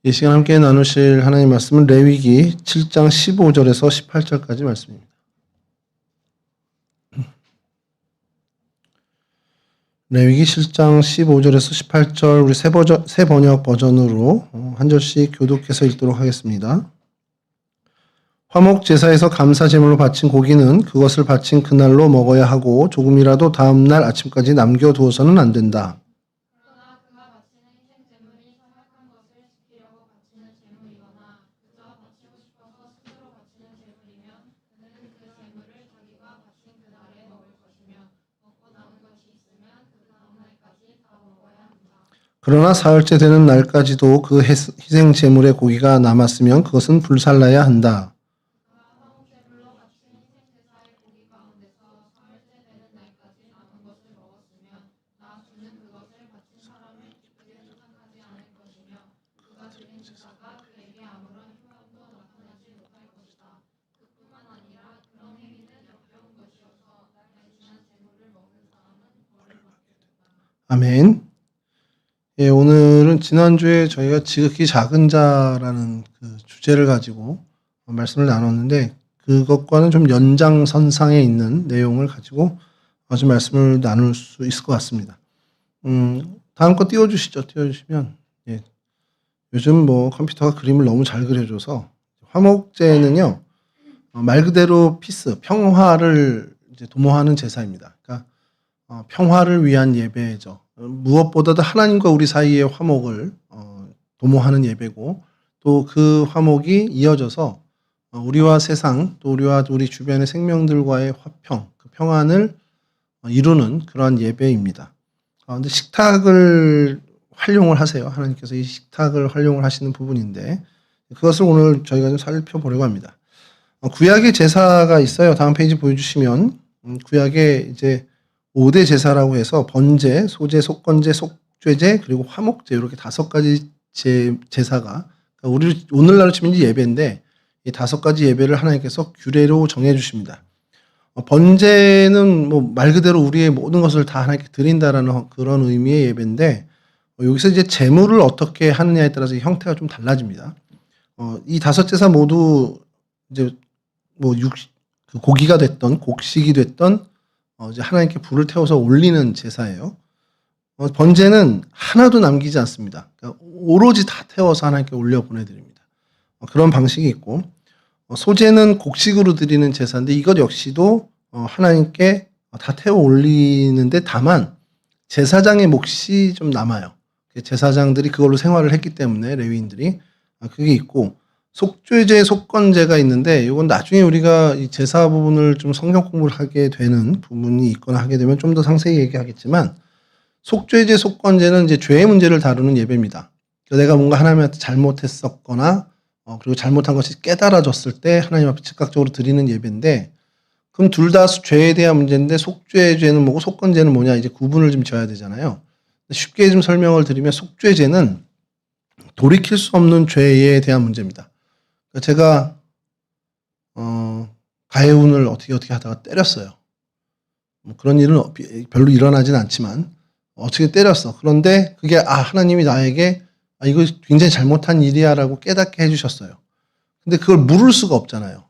이 시간 함께 나누실 하나님 말씀은 레위기 7장 15절에서 18절까지 말씀입니다. 레위기 7장 15절에서 18절 우리 새 번역 버전으로 한 절씩 교독해서 읽도록 하겠습니다. 화목 제사에서 감사 제물로 바친 고기는 그것을 바친 그날로 먹어야 하고 조금이라도 다음 날 아침까지 남겨두어서는 안 된다. 그러나 사흘째 되는 날까지도 그 희생 제물의 고기가 남았으면 그것은 불살라야 한다. 아멘. 예, 오늘은 지난주에 저희가 지극히 작은 자라는 그 주제를 가지고 말씀을 나눴는데 그것과는 좀 연장선상에 있는 내용을 가지고 아주 말씀을 나눌 수 있을 것 같습니다. 다음 거 띄워주시죠. 띄워주시면. 예. 요즘 뭐 컴퓨터가 그림을 너무 잘 그려줘서 화목제는요, 말 그대로 피스, 평화를 이제 도모하는 제사입니다. 그러니까 평화를 위한 예배죠. 무엇보다도 하나님과 우리 사이의 화목을 도모하는 예배고 또 그 화목이 이어져서 우리와 세상 또 우리와 우리 주변의 생명들과의 화평, 그 평안을 이루는 그러한 예배입니다. 근데 식탁을 활용을 하세요. 하나님께서 이 식탁을 활용을 하시는 부분인데 그것을 오늘 저희가 좀 살펴보려고 합니다. 구약의 제사가 있어요. 다음 페이지 보여주시면 구약에 이제 5대 제사라고 해서 번제, 소제, 속건제, 속죄제, 그리고 화목제 이렇게 5가지 제사가 우리 오늘날로 치면 예배인데 이 5가지 예배를 하나님께서 규례로 정해 주십니다. 번제는 뭐 말 그대로 우리의 모든 것을 다 하나님께 드린다라는 그런 의미의 예배인데 여기서 이제 제물을 어떻게 하느냐에 따라서 형태가 좀 달라집니다. 이 5제사 모두 이제 뭐 그 고기가 됐던 곡식이 됐던 이제 하나님께 불을 태워서 올리는 제사예요. 번제는 하나도 남기지 않습니다. 그러니까 오로지 다 태워서 하나님께 올려 보내드립니다. 그런 방식이 있고 소제는 곡식으로 드리는 제사인데 이것 역시도 하나님께 다 태워 올리는데 다만 제사장의 몫이 좀 남아요. 제사장들이 그걸로 생활을 했기 때문에 레위인들이 그게 있고 속죄제, 속건제가 있는데 이건 나중에 우리가 이 제사 부분을 좀 성경 공부를 하게 되는 부분이 있거나 하게 되면 좀 더 상세히 얘기하겠지만 속죄제, 속건제는 이제 죄의 문제를 다루는 예배입니다. 내가 뭔가 하나님한테 잘못했었거나 그리고 잘못한 것이 깨달아졌을 때 하나님 앞에 즉각적으로 드리는 예배인데 그럼 둘 다 죄에 대한 문제인데 속죄제는 뭐고 속건제는 뭐냐 이제 구분을 좀 지어야 되잖아요. 쉽게 좀 설명을 드리면 속죄제는 돌이킬 수 없는 죄에 대한 문제입니다. 제가 가해운을 어떻게 하다가 때렸어요. 뭐 그런 일은 별로 일어나진 않지만 어떻게 때렸어. 그런데 그게 하나님이 나에게 이거 굉장히 잘못한 일이야라고 깨닫게 해주셨어요. 근데 그걸 물을 수가 없잖아요.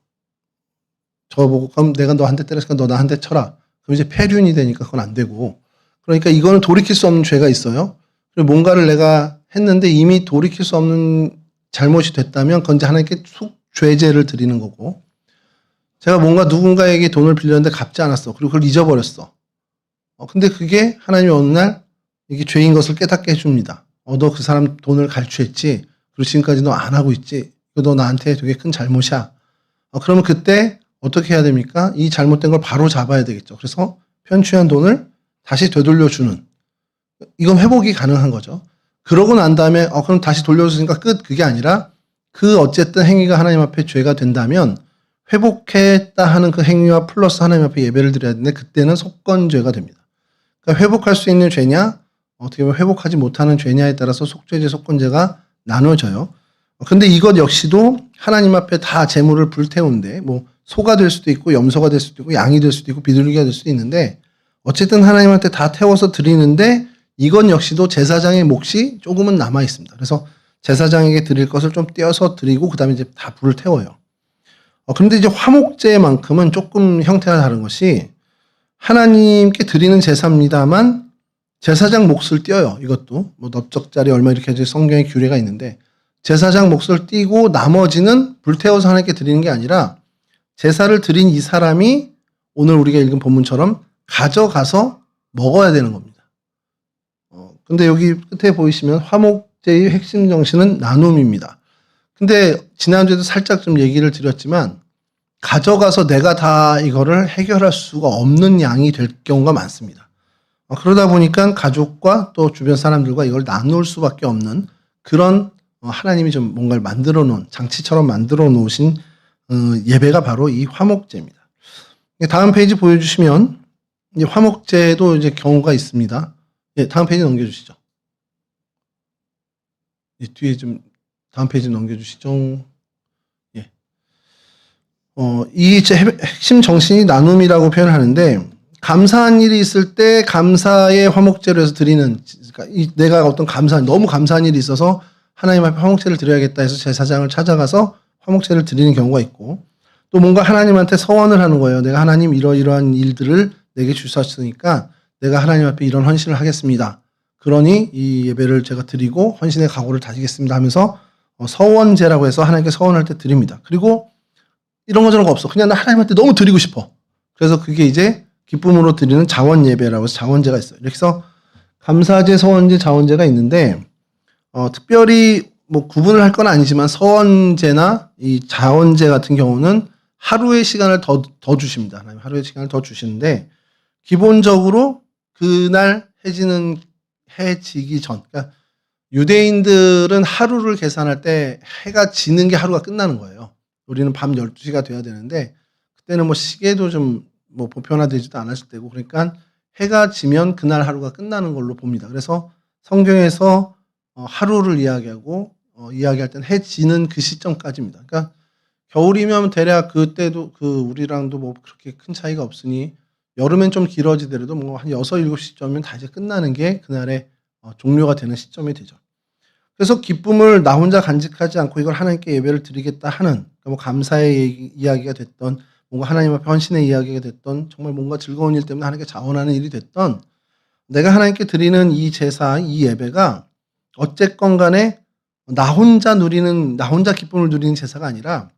저보고 그럼 내가 너 한 대 때렸으니까 너 나 한 대 쳐라. 그럼 이제 폐륜이 되니까 그건 안 되고 그러니까 이거는 돌이킬 수 없는 죄가 있어요. 그리고 뭔가를 내가 했는데 이미 돌이킬 수 없는 잘못이 됐다면 그건 이제 하나님께 속죄제를 드리는 거고 제가 뭔가 누군가에게 돈을 빌렸는데 갚지 않았어. 그리고 그걸 잊어버렸어. 근데 그게 하나님이 어느 날 이게 죄인 것을 깨닫게 해줍니다. 너 그 사람 돈을 갈취했지. 그리고 지금까지 너 안 하고 있지. 너 나한테 되게 큰 잘못이야. 그러면 그때 어떻게 해야 됩니까? 이 잘못된 걸 바로 잡아야 되겠죠. 그래서 편취한 돈을 다시 되돌려주는 이건 회복이 가능한 거죠. 그러고 난 다음에 그럼 다시 돌려주니까 끝. 그게 아니라 그 어쨌든 행위가 하나님 앞에 죄가 된다면 회복했다 하는 그 행위와 플러스 하나님 앞에 예배를 드려야 되는데 그때는 속건죄가 됩니다. 그러니까 회복할 수 있는 죄냐 어떻게 보면 회복하지 못하는 죄냐에 따라서 속죄제, 속건죄가 나눠져요. 근데 이것 역시도 하나님 앞에 다 제물을 불태우는데 뭐 소가 될 수도 있고 염소가 될 수도 있고 양이 될 수도 있고 비둘기가 될 수도 있는데 어쨌든 하나님한테 다 태워서 드리는데 이건 역시도 제사장의 몫이 조금은 남아 있습니다. 그래서 제사장에게 드릴 것을 좀 떼어서 드리고 그다음에 이제 다 불을 태워요. 그런데 이제 화목제만큼은 조금 형태가 다른 것이 하나님께 드리는 제사입니다만 제사장 몫을 떼어요. 이것도 뭐 넓적자리 얼마 이렇게 이제 성경에 규례가 있는데 제사장 몫을 떼고 나머지는 불태워서 하나님께 드리는 게 아니라 제사를 드린 이 사람이 오늘 우리가 읽은 본문처럼 가져가서 먹어야 되는 겁니다. 근데 여기 끝에 보이시면 화목제의 핵심 정신은 나눔입니다. 근데 지난주에도 살짝 좀 얘기를 드렸지만 가져가서 내가 다 이거를 해결할 수가 없는 양이 될 경우가 많습니다. 그러다 보니까 가족과 또 주변 사람들과 이걸 나눌 수밖에 없는 그런 하나님이 좀 뭔가를 만들어 놓은 장치처럼 만들어 놓으신 예배가 바로 이 화목제입니다. 다음 페이지 보여주시면 이제 화목제도 이제 경우가 있습니다. 예, 다음 페이지 넘겨주시죠. 예, 뒤에 좀 다음 페이지 넘겨주시죠. 예. 이 핵심 정신이 나눔이라고 표현하는데 감사한 일이 있을 때 감사의 화목제로 해서 드리는 그러니까 내가 어떤 너무 감사한 일이 있어서 하나님 앞에 화목제를 드려야겠다 해서 제사장을 찾아가서 화목제를 드리는 경우가 있고 또 뭔가 하나님한테 서원을 하는 거예요. 내가 하나님 이러이러한 일들을 내게 주셨으니까 내가 하나님 앞에 이런 헌신을 하겠습니다. 그러니 이 예배를 제가 드리고 헌신의 각오를 다지겠습니다 하면서 서원제라고 해서 하나님께 서원할 때 드립니다. 그리고 이런 거 저런 거 없어. 그냥 나 하나님한테 너무 드리고 싶어. 그래서 그게 이제 기쁨으로 드리는 자원 예배라고 해서 자원제가 있어요. 이렇게 해서 감사제, 서원제, 자원제가 있는데 특별히 뭐 구분을 할 건 아니지만 서원제나 이 자원제 같은 경우는 하루의 시간을 더 주십니다. 하나님 하루의 시간을 더 주시는데 기본적으로 그날 해지기 전, 그러니까 유대인들은 하루를 계산할 때 해가 지는 게 하루가 끝나는 거예요. 우리는 밤 12시가 돼야 되는데 그때는 뭐 시계도 좀 뭐 보편화되지도 않았을 때고 그러니까 해가 지면 그날 하루가 끝나는 걸로 봅니다. 그래서 성경에서 하루를 이야기하고 이야기할 때는 해 지는 그 시점까지입니다. 그러니까 겨울이면 대략 그때도 우리랑도 뭐 그렇게 큰 차이가 없으니 여름엔 좀 길어지더라도 뭐 한 6, 7시쯤이면 다 이제 끝나는 게 그날의 종료가 되는 시점이 되죠. 그래서 기쁨을 나 혼자 간직하지 않고 이걸 하나님께 예배를 드리겠다 하는 그러니까 뭐 감사의 이야기가 됐던 뭔가 하나님 앞에 헌신의 이야기가 됐던 정말 뭔가 즐거운 일 때문에 하나님께 자원하는 일이 됐던 내가 하나님께 드리는 이 제사, 이 예배가 어쨌건 간에 나 혼자 기쁨을 누리는 제사가 아니라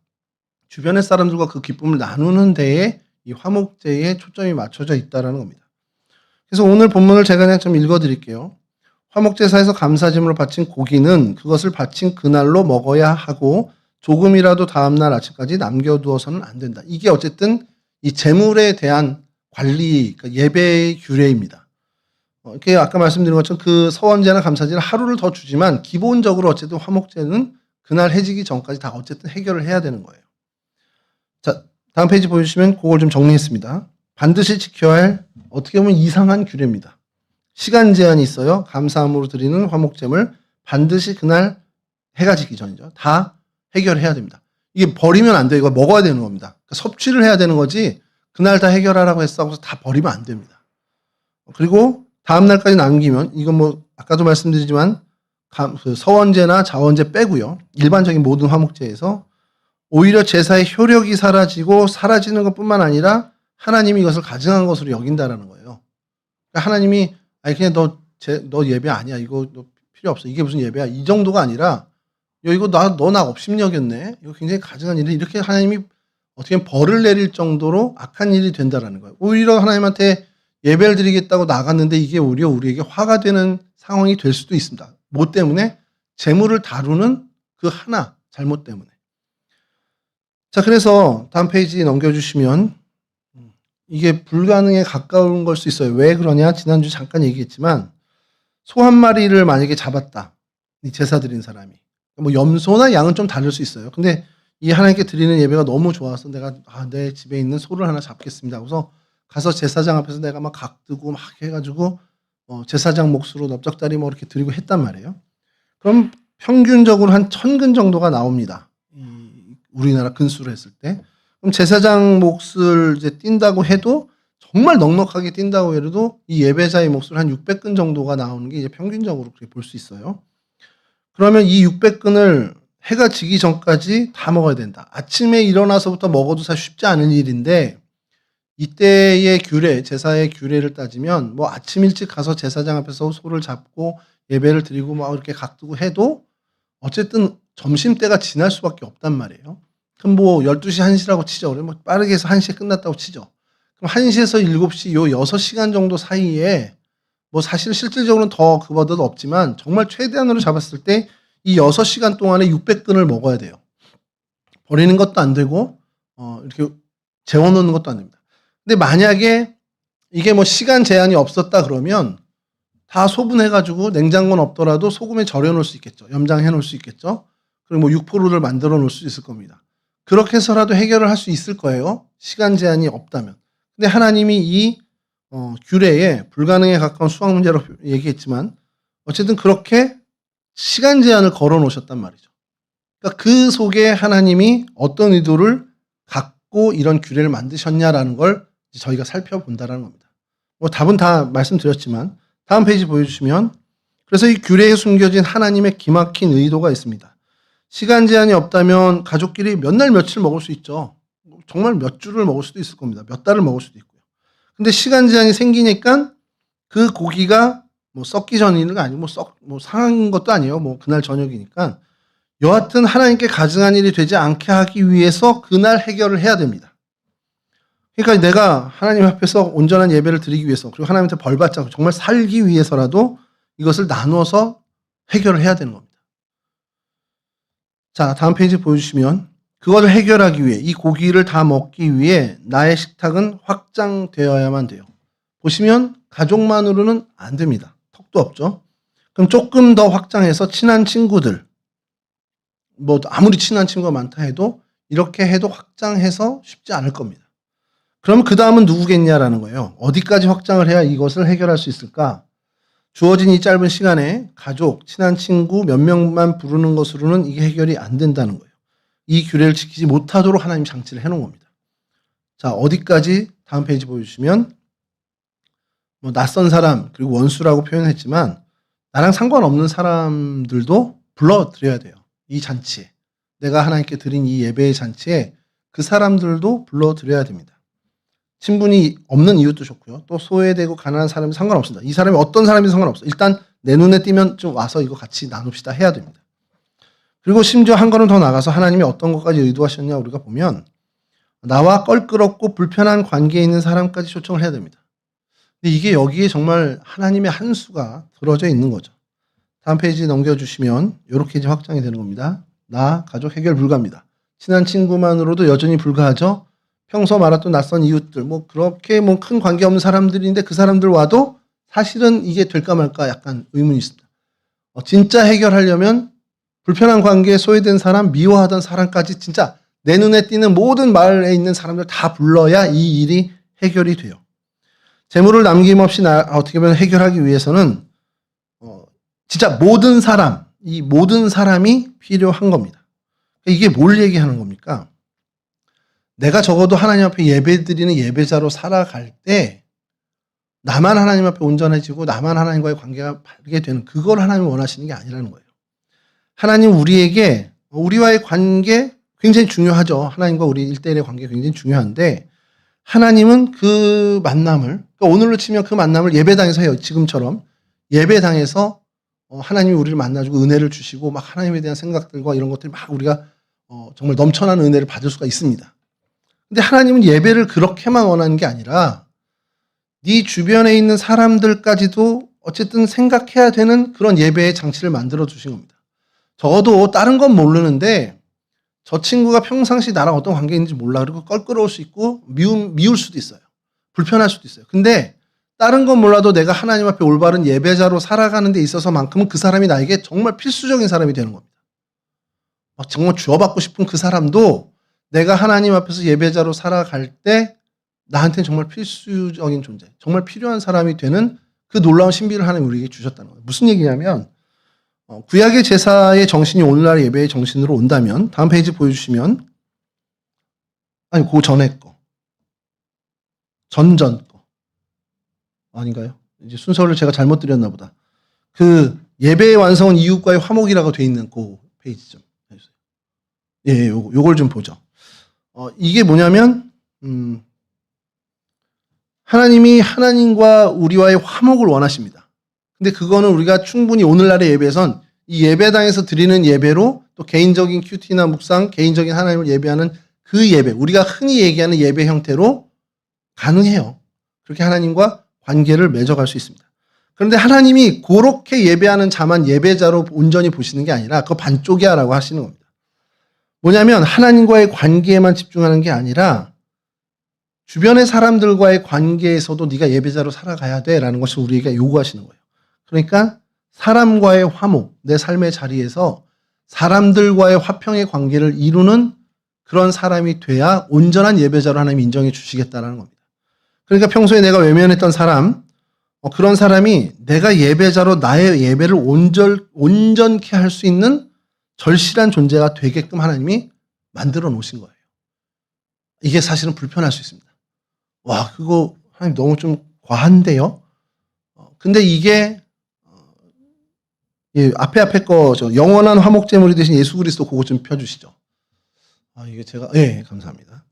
주변의 사람들과 그 기쁨을 나누는 데에 이 화목제에 초점이 맞춰져 있다는 겁니다. 그래서 오늘 본문을 제가 그냥 좀 읽어드릴게요. 화목제사에서 감사제물로 바친 고기는 그것을 바친 그날로 먹어야 하고 조금이라도 다음날 아침까지 남겨두어서는 안 된다. 이게 어쨌든 이 제물에 대한 관리, 그러니까 예배의 규례입니다. 이렇게 아까 말씀드린 것처럼 그 서원제나 감사제는 하루를 더 주지만 기본적으로 어쨌든 화목제는 그날 해지기 전까지 다 어쨌든 해결을 해야 되는 거예요. 자, 다음 페이지 보여주시면 그걸 좀 정리했습니다. 반드시 지켜야 할 어떻게 보면 이상한 규례입니다. 시간 제한이 있어요. 감사함으로 드리는 화목제물 반드시 그날 해가 지기 전이죠. 다 해결해야 됩니다. 이게 버리면 안 돼요. 이거 먹어야 되는 겁니다. 그러니까 섭취를 해야 되는 거지 그날 다 해결하라고 했어 하고서 다 버리면 안 됩니다. 그리고 다음 날까지 남기면 이건 뭐 아까도 말씀드리지만 그 서원제나 자원제 빼고요. 일반적인 모든 화목제에서 오히려 제사의 효력이 사라지는 것뿐만 아니라 하나님이 이것을 가증한 것으로 여긴다라는 거예요. 그러니까 하나님이 아니 그냥 너 예배 아니야. 이거 너 필요 없어. 이게 무슨 예배야. 이 정도가 아니라 이거 너 나 업신여겼네. 이거 굉장히 가증한 일이 이렇게 하나님이 어떻게 보면 벌을 내릴 정도로 악한 일이 된다라는 거예요. 오히려 하나님한테 예배를 드리겠다고 나갔는데 이게 오히려 우리에게 화가 되는 상황이 될 수도 있습니다. 뭐 때문에? 재물을 다루는 그 하나 잘못 때문에. 자, 그래서 다음 페이지 넘겨주시면 이게 불가능에 가까운 걸 수 있어요. 왜 그러냐? 지난주 잠깐 얘기했지만 소 한 마리를 만약에 잡았다. 이 제사 드린 사람이. 뭐 염소나 양은 좀 다를 수 있어요. 근데 이 하나님께 드리는 예배가 너무 좋아서 내가 내 집에 있는 소를 하나 잡겠습니다. 하고서 가서 제사장 앞에서 내가 막 각드고 막 해가지고 제사장 몫으로 넓적다리 뭐 이렇게 드리고 했단 말이에요. 그럼 평균적으로 한 1000근 정도가 나옵니다. 우리나라 근수로 했을 때. 그럼 제사장 몫을 이제 띈다고 해도 정말 넉넉하게 띈다고 해도 이 예배자의 몫을 한 600근 정도가 나오는 게 이제 평균적으로 그렇게 볼 수 있어요. 그러면 이 600근을 해가 지기 전까지 다 먹어야 된다. 아침에 일어나서부터 먹어도 사실 쉽지 않은 일인데 이때의 규례, 제사의 규례를 따지면 뭐 아침 일찍 가서 제사장 앞에서 소를 잡고 예배를 드리고 막 이렇게 각두고 해도 어쨌든 점심때가 지날 수밖에 없단 말이에요. 그럼 뭐 12시, 1시라고 치죠. 그러면 뭐 빠르게 해서 1시에 끝났다고 치죠. 그럼 1시에서 7시 요 6시간 정도 사이에 뭐 사실 실질적으로는 더 그보다도 없지만 정말 최대한으로 잡았을 때 이 6시간 동안에 600근을 먹어야 돼요. 버리는 것도 안 되고 이렇게 재워 놓는 것도 안 됩니다. 근데 만약에 이게 뭐 시간 제한이 없었다 그러면 다 소분해 가지고 냉장고는 없더라도 소금에 절여 놓을 수 있겠죠. 염장해 놓을 수 있겠죠. 그리고 뭐 육포를 만들어 놓을 수 있을 겁니다. 그렇게 해서라도 해결을 할 수 있을 거예요. 시간 제한이 없다면. 근데 하나님이 이 규례에 불가능에 가까운 수학 문제로 얘기했지만 어쨌든 그렇게 시간 제한을 걸어 놓으셨단 말이죠. 그러니까 그 속에 하나님이 어떤 의도를 갖고 이런 규례를 만드셨냐라는 걸 저희가 살펴본다라는 겁니다. 뭐 답은 다 말씀드렸지만 다음 페이지 보여주시면 그래서 이 규례에 숨겨진 하나님의 기막힌 의도가 있습니다. 시간 제한이 없다면 가족끼리 몇 날 며칠 먹을 수 있죠. 정말 몇 주를 먹을 수도 있을 겁니다. 몇 달을 먹을 수도 있고요. 근데 시간 제한이 생기니까 그 고기가 뭐 썩기 전이는 거 아니고 뭐 상한 것도 아니에요. 뭐 그날 저녁이니까 여하튼 하나님께 가증한 일이 되지 않게 하기 위해서 그날 해결을 해야 됩니다. 그러니까 내가 하나님 앞에서 온전한 예배를 드리기 위해서 그리고 하나님한테 벌 받지 않고 정말 살기 위해서라도 이것을 나눠서 해결을 해야 되는 겁니다. 자, 다음 페이지 보여주시면 그것을 해결하기 위해 이 고기를 다 먹기 위해 나의 식탁은 확장되어야만 돼요. 보시면 가족만으로는 안 됩니다. 턱도 없죠. 그럼 조금 더 확장해서 친한 친구들 뭐 아무리 친한 친구가 많다 해도 이렇게 해도 확장해서 쉽지 않을 겁니다. 그럼 그 다음은 누구겠냐라는 거예요. 어디까지 확장을 해야 이것을 해결할 수 있을까? 주어진 이 짧은 시간에 가족, 친한 친구 몇 명만 부르는 것으로는 이게 해결이 안 된다는 거예요. 이 규례를 지키지 못하도록 하나님 장치를 해놓은 겁니다. 자, 어디까지 다음 페이지 보여주시면 뭐 낯선 사람 그리고 원수라고 표현했지만 나랑 상관없는 사람들도 불러드려야 돼요. 이 잔치에. 내가 하나님께 드린 이 예배의 잔치에 그 사람들도 불러드려야 됩니다. 친분이 없는 이웃도 좋고요. 또 소외되고 가난한 사람이 상관없습니다. 이 사람이 어떤 사람이 상관없어요. 일단 내 눈에 띄면 좀 와서 이거 같이 나눕시다 해야 됩니다. 그리고 심지어 한 걸음 더 나가서 하나님이 어떤 것까지 의도하셨냐 우리가 보면 나와 껄끄럽고 불편한 관계에 있는 사람까지 초청을 해야 됩니다. 근데 이게 여기에 정말 하나님의 한 수가 들어져 있는 거죠. 다음 페이지 넘겨주시면 이렇게 이제 확장이 되는 겁니다. 나 가족 해결 불가합니다. 친한 친구만으로도 여전히 불가하죠. 평소 말았던 낯선 이웃들, 뭐 그렇게 뭐 큰 관계 없는 사람들인데 그 사람들 와도 사실은 이게 될까 말까 약간 의문이 있습니다. 진짜 해결하려면 불편한 관계에 소외된 사람, 미워하던 사람까지 진짜 내 눈에 띄는 모든 마을에 있는 사람들 다 불러야 이 일이 해결이 돼요. 재물을 남김없이 어떻게 보면 해결하기 위해서는 진짜 모든 사람, 이 모든 사람이 필요한 겁니다. 이게 뭘 얘기하는 겁니까? 내가 적어도 하나님 앞에 예배드리는 예배자로 살아갈 때 나만 하나님 앞에 온전해지고 나만 하나님과의 관계가 바르게 되는 그걸 하나님이 원하시는 게 아니라는 거예요. 하나님 우리에게 우리와의 관계 굉장히 중요하죠. 하나님과 우리 1대1의 관계 굉장히 중요한데 하나님은 그 만남을 그러니까 오늘로 치면 그 만남을 예배당에서 해요. 지금처럼 예배당에서 하나님이 우리를 만나주고 은혜를 주시고 막 하나님에 대한 생각들과 이런 것들이 막 우리가 정말 넘쳐나는 은혜를 받을 수가 있습니다. 근데 하나님은 예배를 그렇게만 원하는 게 아니라 네 주변에 있는 사람들까지도 어쨌든 생각해야 되는 그런 예배의 장치를 만들어 주신 겁니다. 적어도 다른 건 모르는데 저 친구가 평상시 나랑 어떤 관계에 있는지 몰라. 그리고 껄끄러울 수 있고 미울 수도 있어요. 불편할 수도 있어요. 근데 다른 건 몰라도 내가 하나님 앞에 올바른 예배자로 살아가는 데 있어서만큼은 그 사람이 나에게 정말 필수적인 사람이 되는 겁니다. 정말 주어받고 싶은 그 사람도 내가 하나님 앞에서 예배자로 살아갈 때 나한테는 정말 필수적인 존재, 정말 필요한 사람이 되는 그 놀라운 신비를 하나님 우리에게 주셨다는 거예요. 무슨 얘기냐면 구약의 제사의 정신이 오늘날 예배의 정신으로 온다면 다음 페이지 보여주시면 아니 그 전에 거 전전 거 아닌가요? 이제 순서를 제가 잘못 드렸나 보다. 그 예배의 완성은 이웃과의 화목이라고 돼 있는 그 페이지 좀 해주세요. 예, 요걸 좀 보죠. 이게 뭐냐면, 하나님이 하나님과 우리와의 화목을 원하십니다. 근데 그거는 우리가 충분히 오늘날의 예배에선 이 예배당에서 드리는 예배로 또 개인적인 큐티나 묵상, 개인적인 하나님을 예배하는 그 예배, 우리가 흔히 얘기하는 예배 형태로 가능해요. 그렇게 하나님과 관계를 맺어갈 수 있습니다. 그런데 하나님이 그렇게 예배하는 자만 예배자로 온전히 보시는 게 아니라 그거 반쪽이야라고 하시는 겁니다. 뭐냐면 하나님과의 관계에만 집중하는 게 아니라 주변의 사람들과의 관계에서도 네가 예배자로 살아가야 돼라는 것을 우리에게 요구하시는 거예요. 그러니까 사람과의 화목, 내 삶의 자리에서 사람들과의 화평의 관계를 이루는 그런 사람이 돼야 온전한 예배자로 하나님이 인정해 주시겠다는 겁니다. 그러니까 평소에 내가 외면했던 사람, 그런 사람이 내가 예배자로 나의 예배를 온전케 할 수 있는 절실한 존재가 되게끔 하나님이 만들어 놓으신 거예요. 이게 사실은 불편할 수 있습니다. 와, 그거 하나님 너무 좀 과한데요? 근데 이게 앞에 거죠. 영원한 화목제물이 되신 예수 그리스도 그거 좀 펴주시죠. 이게 제가 감사합니다.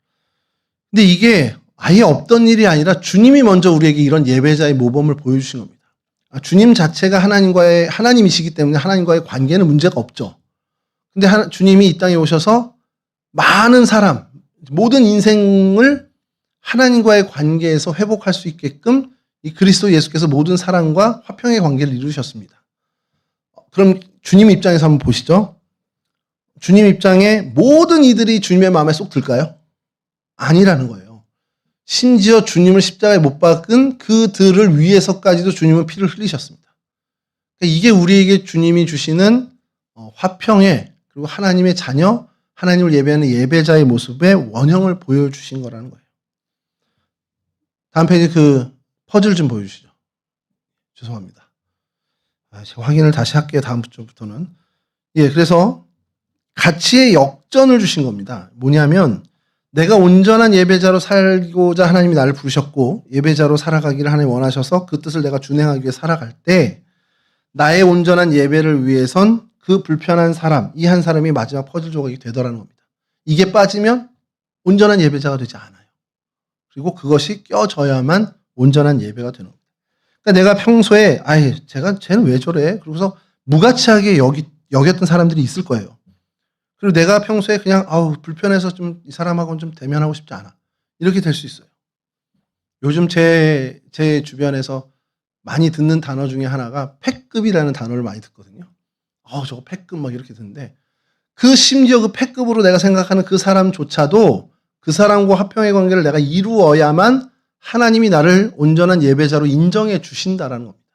근데 이게 아예 없던 일이 아니라 주님이 먼저 우리에게 이런 예배자의 모범을 보여주신 겁니다. 주님 자체가 하나님이시기 때문에 하나님과의 관계는 문제가 없죠. 근데 주님이 이 땅에 오셔서 많은 사람, 모든 인생을 하나님과의 관계에서 회복할 수 있게끔 이 그리스도 예수께서 모든 사랑과 화평의 관계를 이루셨습니다. 그럼 주님 입장에서 한번 보시죠. 주님 입장에 모든 이들이 주님의 마음에 쏙 들까요? 아니라는 거예요. 심지어 주님을 십자가에 못 박은 그들을 위해서까지도 주님은 피를 흘리셨습니다. 이게 우리에게 주님이 주시는 화평의 그리고 하나님의 자녀, 하나님을 예배하는 예배자의 모습의 원형을 보여주신 거라는 거예요. 다음 페이지 그 퍼즐 좀 보여주시죠. 죄송합니다. 제가 확인을 다시 할게요. 다음 주부터는. 그래서 가치의 역전을 주신 겁니다. 뭐냐면 내가 온전한 예배자로 살고자 하나님이 나를 부르셨고 예배자로 살아가기를 하나님이 원하셔서 그 뜻을 내가 준행하기 위해 살아갈 때 나의 온전한 예배를 위해선 그 불편한 사람, 이 한 사람이 마지막 퍼즐 조각이 되더라는 겁니다. 이게 빠지면 온전한 예배자가 되지 않아요. 그리고 그것이 껴져야만 온전한 예배가 되는 겁니다. 그러니까 내가 평소에 쟤는 왜 저래? 그러고서 무가치하게 여겼던 사람들이 있을 거예요. 그리고 내가 평소에 그냥 불편해서 좀 이 사람하고는 좀 대면하고 싶지 않아. 이렇게 될 수 있어요. 요즘 제 주변에서 많이 듣는 단어 중에 하나가 패급이라는 단어를 많이 듣거든요. 저거 패급 막 이렇게 듣는데 심지어 그 패급으로 내가 생각하는 그 사람조차도 그 사람과 화평의 관계를 내가 이루어야만 하나님이 나를 온전한 예배자로 인정해 주신다라는 겁니다.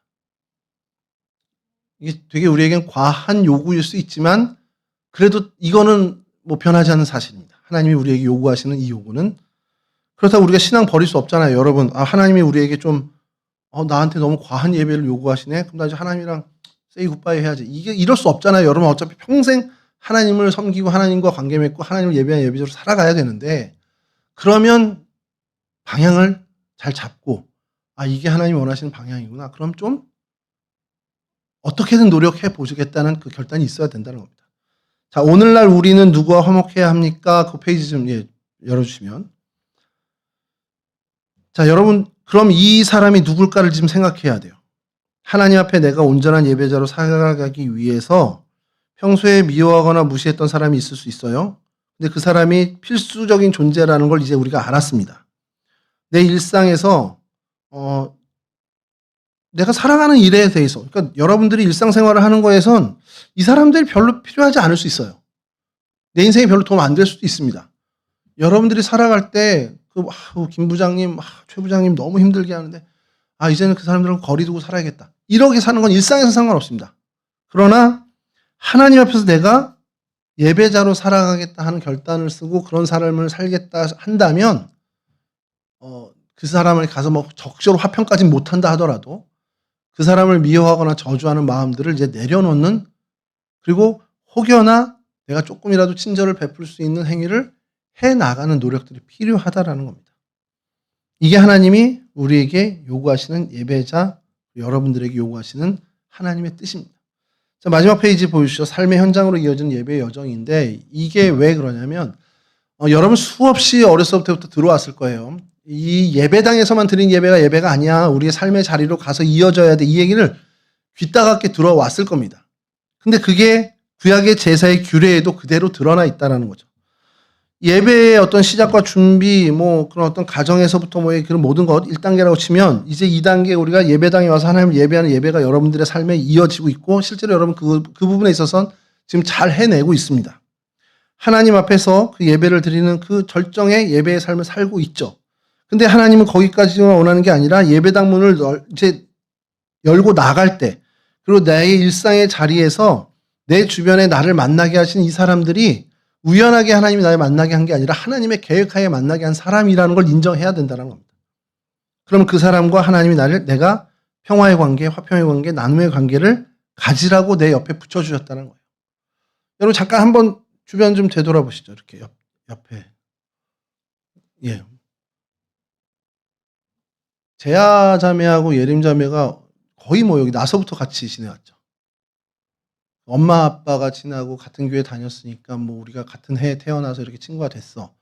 이게 되게 우리에겐 과한 요구일 수 있지만 그래도 이거는 변하지 않는 사실입니다. 하나님이 우리에게 요구하시는 이 요구는 그렇다고 우리가 신앙 버릴 수 없잖아요. 여러분, 하나님이 우리에게 좀 나한테 너무 과한 예배를 요구하시네. 그럼 나 이제 하나님이랑 세이 굿바이 해야지. 이게 이럴 수 없잖아요. 여러분 어차피 평생 하나님을 섬기고 하나님과 관계 맺고 하나님을 예배하는 예배자로 살아가야 되는데 그러면 방향을 잘 잡고 이게 하나님이 원하시는 방향이구나. 그럼 좀 어떻게든 노력해 보시겠다는 그 결단이 있어야 된다는 겁니다. 자, 오늘날 우리는 누구와 화목해야 합니까? 그 페이지 좀 열어주시면. 자, 여러분 그럼 이 사람이 누굴까를 지금 생각해야 돼요. 하나님 앞에 내가 온전한 예배자로 살아가기 위해서 평소에 미워하거나 무시했던 사람이 있을 수 있어요. 근데 그 사람이 필수적인 존재라는 걸 이제 우리가 알았습니다. 내 일상에서 내가 살아가는 일에 대해서, 그러니까 여러분들이 일상생활을 하는 거에선 이 사람들이 별로 필요하지 않을 수 있어요. 내 인생에 별로 도움 안 될 수도 있습니다. 여러분들이 살아갈 때 김 부장님, 최 부장님 너무 힘들게 하는데 이제는 그 사람들은 거리 두고 살아야겠다. 이렇게 사는 건 일상에서 상관없습니다. 그러나 하나님 앞에서 내가 예배자로 살아가겠다 하는 결단을 쓰고 그런 삶을 살겠다 한다면 그 사람을 가서 적시로 화평까지 못한다 하더라도 그 사람을 미워하거나 저주하는 마음들을 이제 내려놓는, 그리고 혹여나 내가 조금이라도 친절을 베풀 수 있는 행위를 해나가는 노력들이 필요하다라는 겁니다. 이게 하나님이 우리에게 요구하시는 예배자, 여러분들에게 요구하시는 하나님의 뜻입니다. 자, 마지막 페이지 보여주시죠. 삶의 현장으로 이어지는 예배의 여정인데 이게 왜 그러냐면 여러분 수없이 어렸을 때부터 들어왔을 거예요. 이 예배당에서만 드린 예배가 아니야. 우리의 삶의 자리로 가서 이어져야 돼. 이 얘기를 귀따갑게 들어왔을 겁니다. 근데 그게 구약의 제사의 규례에도 그대로 드러나 있다는 거죠. 예배의 어떤 시작과 준비, 그런 어떤 가정에서부터 그런 모든 것 1단계라고 치면 이제 2단계 우리가 예배당에 와서 하나님을 예배하는 예배가 여러분들의 삶에 이어지고 있고 실제로 여러분 그 부분에 있어서는 지금 잘 해내고 있습니다. 하나님 앞에서 그 예배를 드리는 그 절정의 예배의 삶을 살고 있죠. 근데 하나님은 거기까지만 원하는 게 아니라 예배당 문을 이제 열고 나갈 때 그리고 나의 일상의 자리에서 내 주변에 나를 만나게 하신 이 사람들이 우연하게 하나님이 나를 만나게 한 게 아니라 하나님의 계획하에 만나게 한 사람이라는 걸 인정해야 된다는 겁니다. 그럼 그 사람과 하나님이 내가 평화의 관계, 화평의 관계, 나눔의 관계를 가지라고 내 옆에 붙여주셨다는 거예요. 여러분 잠깐 한번 주변 좀 되돌아보시죠. 이렇게 옆에. 예. 제아 자매하고 예림 자매가 거의 여기 나서부터 같이 지내왔죠. 엄마 아빠가 지나고 같은 교회 다녔으니까 우리가 같은 해에 태어나서 이렇게 친구가 됐어.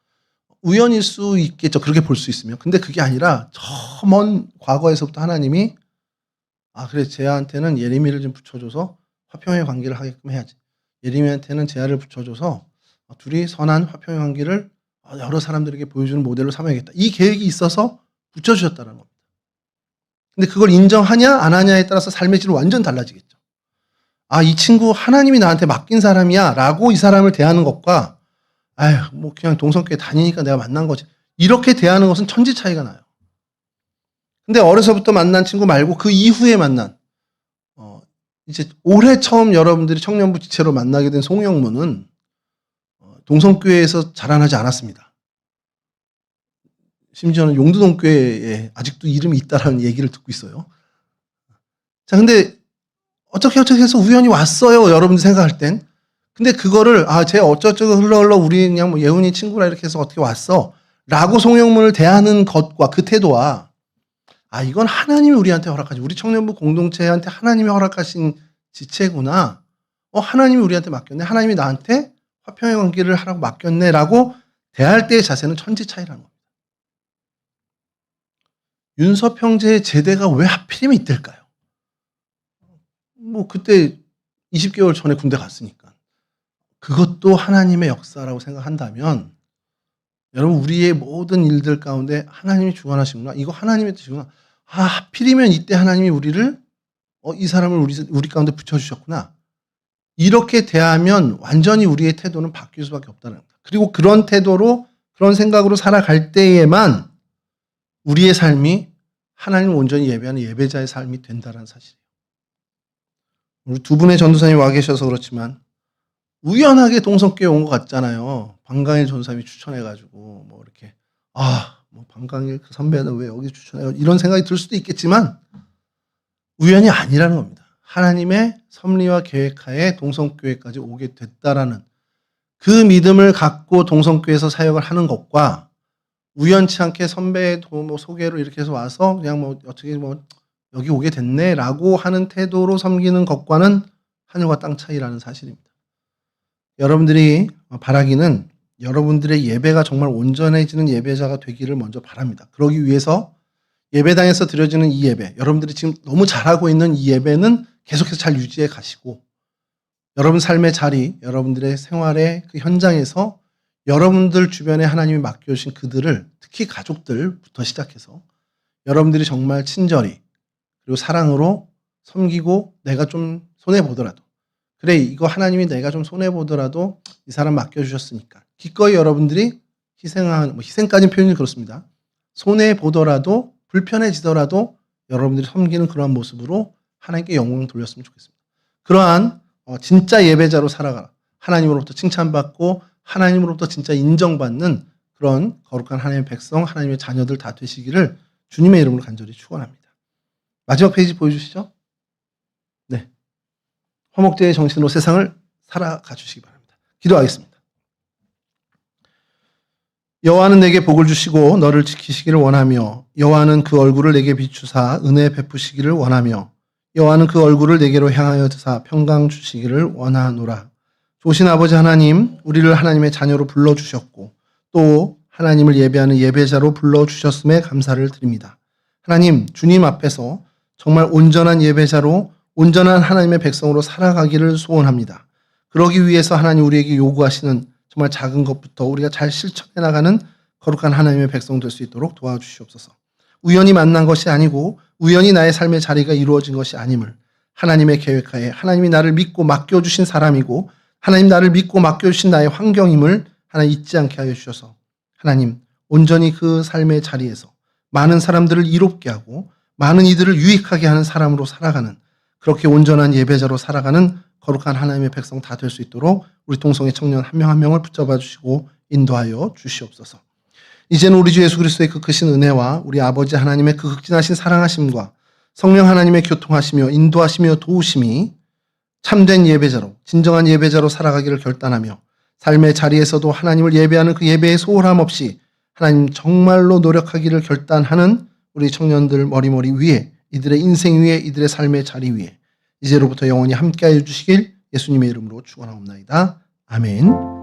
우연일 수 있겠죠. 그렇게 볼 수 있으면. 근데 그게 아니라 저 먼 과거에서부터 하나님이 그래 제아한테는 예림이를 좀 붙여줘서 화평의 관계를 하게끔 해야지. 예림이한테는 제아를 붙여줘서 둘이 선한 화평의 관계를 여러 사람들에게 보여주는 모델로 삼아야겠다. 이 계획이 있어서 붙여주셨다는 겁니다. 근데 그걸 인정하냐 안 하냐에 따라서 삶의 질은 완전 달라지겠죠. 이 친구 하나님이 나한테 맡긴 사람이야 라고 이 사람을 대하는 것과 그냥 동성교회 다니니까 내가 만난 거지. 이렇게 대하는 것은 천지 차이가 나요. 근데 어려서부터 만난 친구 말고 그 이후에 만난 이제 올해 처음 여러분들이 청년부 지체로 만나게 된 송영무는 동성교회에서 자라나지 않았습니다. 심지어는 용두동교회에 아직도 이름이 있다라는 얘기를 듣고 있어요. 자, 근데 어떻게 해서 우연히 왔어요. 여러분들 생각할 땐. 근데 그거를 쟤 어쩌저쩌고 흘러 우리 그냥 예훈이 친구라 이렇게 해서 어떻게 왔어. 라고 송영문을 대하는 것과 그 태도와 이건 하나님이 우리한테 허락하지. 우리 청년부 공동체한테 하나님이 허락하신 지체구나. 하나님이 우리한테 맡겼네. 하나님이 나한테 화평의 관계를 하라고 맡겼네. 라고 대할 때의 자세는 천지 차이라는 겁니다. 윤섭 형제의 제대가 왜 하필이면 이때일까요? 그때 20개월 전에 군대 갔으니까. 그것도 하나님의 역사라고 생각한다면 여러분 우리의 모든 일들 가운데 하나님이 주관하시구나. 이거 하나님의 뜻이구나. 하필이면 이때 하나님이 우리를 이 사람을 우리 가운데 붙여주셨구나. 이렇게 대하면 완전히 우리의 태도는 바뀔 수밖에 없다는 겁니다. 그리고 그런 태도로 그런 생각으로 살아갈 때에만 우리의 삶이 하나님을 온전히 예배하는 예배자의 삶이 된다는 사실이에요. 우리 두 분의 전도사님이 와 계셔서 그렇지만 우연하게 동성교회 온 것 같잖아요. 방강일 전도사님이 추천해가지고 이렇게 방강일 그 선배는 왜 여기 추천해요? 이런 생각이 들 수도 있겠지만 우연이 아니라는 겁니다. 하나님의 섭리와 계획하에 동성교회까지 오게 됐다라는 그 믿음을 갖고 동성교회에서 사역을 하는 것과 우연치 않게 선배의 소개로 이렇게 해서 와서 그냥 어떻게 여기 오게 됐네라고 하는 태도로 섬기는 것과는 하늘과 땅 차이라는 사실입니다. 여러분들이 바라기는 여러분들의 예배가 정말 온전해지는 예배자가 되기를 먼저 바랍니다. 그러기 위해서 예배당에서 드려지는 이 예배, 여러분들이 지금 너무 잘하고 있는 이 예배는 계속해서 잘 유지해 가시고 여러분 삶의 자리, 여러분들의 생활의 그 현장에서 여러분들 주변에 하나님이 맡겨주신 그들을 특히 가족들부터 시작해서 여러분들이 정말 친절히 그리고 사랑으로 섬기고 내가 좀 손해보더라도 그래 이거 하나님이 내가 좀 손해보더라도 이 사람 맡겨주셨으니까 기꺼이 여러분들이 희생까지는 표현이 그렇습니다. 손해보더라도 불편해지더라도 여러분들이 섬기는 그러한 모습으로 하나님께 영광을 돌렸으면 좋겠습니다. 그러한 진짜 예배자로 살아가라. 하나님으로부터 칭찬받고 하나님으로부터 진짜 인정받는 그런 거룩한 하나님의 백성, 하나님의 자녀들 다 되시기를 주님의 이름으로 간절히 축원합니다. 마지막 페이지 보여주시죠. 네, 화목제의 정신으로 세상을 살아가 주시기 바랍니다. 기도하겠습니다. 여호와는 내게 복을 주시고 너를 지키시기를 원하며 여호와는 그 얼굴을 내게 비추사 은혜 베푸시기를 원하며 여호와는 그 얼굴을 내게로 향하여 드사 평강 주시기를 원하노라. 좋으신 아버지 하나님, 우리를 하나님의 자녀로 불러주셨고 또 하나님을 예배하는 예배자로 불러주셨음에 감사를 드립니다. 하나님, 주님 앞에서 정말 온전한 예배자로 온전한 하나님의 백성으로 살아가기를 소원합니다. 그러기 위해서 하나님 우리에게 요구하시는 정말 작은 것부터 우리가 잘 실천해 나가는 거룩한 하나님의 백성 될 수 있도록 도와주시옵소서. 우연히 만난 것이 아니고 우연히 나의 삶의 자리가 이루어진 것이 아님을 하나님의 계획하에 하나님이 나를 믿고 맡겨주신 사람이고 하나님 나를 믿고 맡겨주신 나의 환경임을 하나님 잊지 않게 하여 주셔서 하나님 온전히 그 삶의 자리에서 많은 사람들을 이롭게 하고 많은 이들을 유익하게 하는 사람으로 살아가는 그렇게 온전한 예배자로 살아가는 거룩한 하나님의 백성 다 될 수 있도록 우리 동성애 청년 한 명 한 명을 붙잡아 주시고 인도하여 주시옵소서. 이제는 우리 주 예수 그리스도의 그 크신 은혜와 우리 아버지 하나님의 그 극진하신 사랑하심과 성령 하나님의 교통하시며 인도하시며 도우심이 참된 예배자로 진정한 예배자로 살아가기를 결단하며 삶의 자리에서도 하나님을 예배하는 그 예배의 소홀함 없이 하나님 정말로 노력하기를 결단하는 우리 청년들 머리머리 위에 이들의 인생 위에 이들의 삶의 자리 위에 이제로부터 영원히 함께하여 주시길 예수님의 이름으로 축원하옵나이다. 아멘.